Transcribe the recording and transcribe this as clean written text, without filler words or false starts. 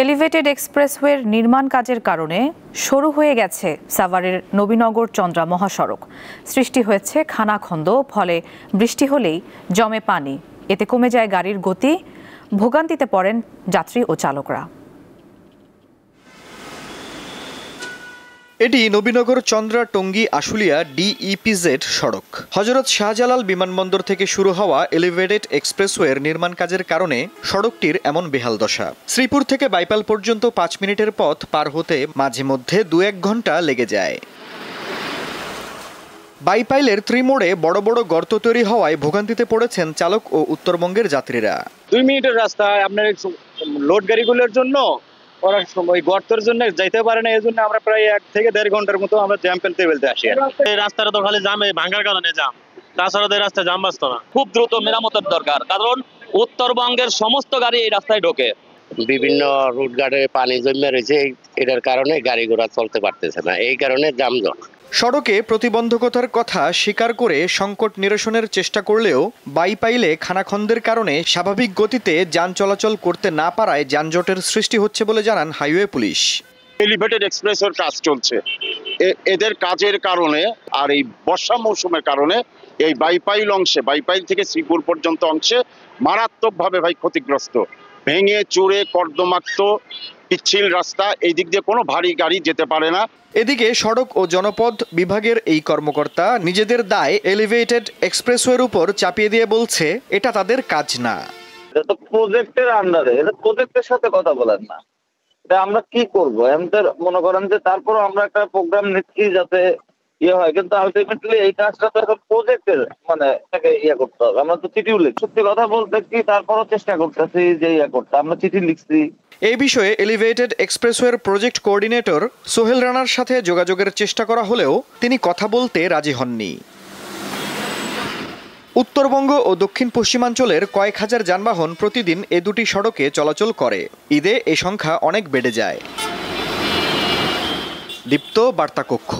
Elevated এক্সপ্রেসওয়ের নির্মাণ কাজের কারণে সরু হয়ে গেছে সাভারের নবীনগর চন্দ্রা মহাসড়ক। সৃষ্টি হয়েছে খানাখন্দ, ফলে বৃষ্টি হলেই জমে পানি। এতে কমে যায় গাড়ির গতি, ভোগান্তিতে পড়েন যাত্রী ও চালকরা। এটি নবীনগর চন্দ্রা টঙ্গী আশুলিয়া DEPZ সড়ক। হযরত শাহজালাল বিমানবন্দর থেকে শুরু হওয়া এলিভেটেড এক্সপ্রেসওয়ের নির্মাণ কাজের কারণে সড়কটির এমন বেহাল দশা। শ্রীপুর থেকে বাইপাল পর্যন্ত 5 মিনিটের পথ পার হতে মাঝে মধ্যে 2-1 ঘন্টা লেগে যায়। বাইপাইলের ত্রিমোড়ে বড় বড় গর্ত তৈরি হওয়ায় ভোগান্তিতে পড়েছেন চালক ও উত্তরবঙ্গের যাত্রীরা। 2 মিনিটের রাস্তায় আপনার লোড গাড়িগুলোর জন্য ওরা সময় গর্তের জন্য যাইতে পারে না, এই জন্য আমরা প্রায় 1 থেকে 1.5 ঘন্টার মতো আমরা জ্যাম ফেলতে আসি। এই রাস্তাটা তো খালি জামে ভাঙার কারণে জাম, তাছাড়া এই রাস্তায় জাম বাঁচত না। খুব দ্রুত মেরামতের দরকার, কারণ উত্তরবঙ্গের সমস্ত গাড়ি এই রাস্তায় ঢোকে। বিভিন্ন রুট গার্ডে পানি জমে রয়েছে, এটার কারণে গাড়ি ঘোড়া চলতে পারতেছে না, এই কারণে যানজট। সড়কে প্রতিবন্ধকতার কথা স্বীকার করে সংকট নিরসনের চেষ্টা করলেও বাইপাইলে খানাখন্দের কারণে স্বাভাবিক গতিতে যান চলাচল করতে না পারায় যানজটের সৃষ্টি হচ্ছে বলে জানান হাইওয়ে পুলিশ। এলিভেটেড এক্সপ্রেসের কাজ চলছে, এদের কাজের কারণে আর এই বর্ষা মৌসুমের কারণে এই বাইপাইল অংশে, বাইপাইল থেকে শ্রীপুর পর্যন্ত অংশে মারাত্মকভাবে ক্ষতিগ্রস্ত। ভেঙে চুরে কর্দমাক্ত পিচ্ছিল রাস্তা, এই দিক দিয়ে কোনো ভারী গাড়ি যেতে পারে না। এদিকে সড়ক ও জনপথ বিভাগের এই কর্মকর্তা নিজেদের দায় এলিভেটেড এক্সপ্রেসওয়ের উপর চাপিয়ে দিয়ে বলছে এটা তাদের কাজ না। এটা তো প্রজেক্টের আন্ডারে, এটা প্রজেক্টের সাথে কথা বলেন না। এটা আমরা কি করবো এমন মনে করেন যে তারপরও আমরা একটা প্রোগ্রাম নিচ্ছি যাতে ইয়ে হয়, কিন্তু আলটিমেটলি এই কাজটা তো এখন প্রজেক্টের এটাকে করতে হবে। আমরা তো চিঠিও লিখছি, সত্যি কথা বলতে কি তারপরও চেষ্টা করতেছি যে করতে, আমরা চিঠি লিখছি। এই বিষয়ে এলিভেটেড এক্সপ্রেসওয়ের প্রজেক্ট কোঅর্ডিনেটর সোহেল রানার সাথে যোগাযোগের চেষ্টা করা হলেও তিনি কথা বলতে রাজি হননি। উত্তরবঙ্গ ও দক্ষিণ পশ্চিমাঞ্চলের কয়েক হাজার যানবাহন প্রতিদিন এ দুটি সড়কে চলাচল করে। ঈদে এ সংখ্যা অনেক বেড়ে যায়। দীপ্ত বার্তা কক্ষ।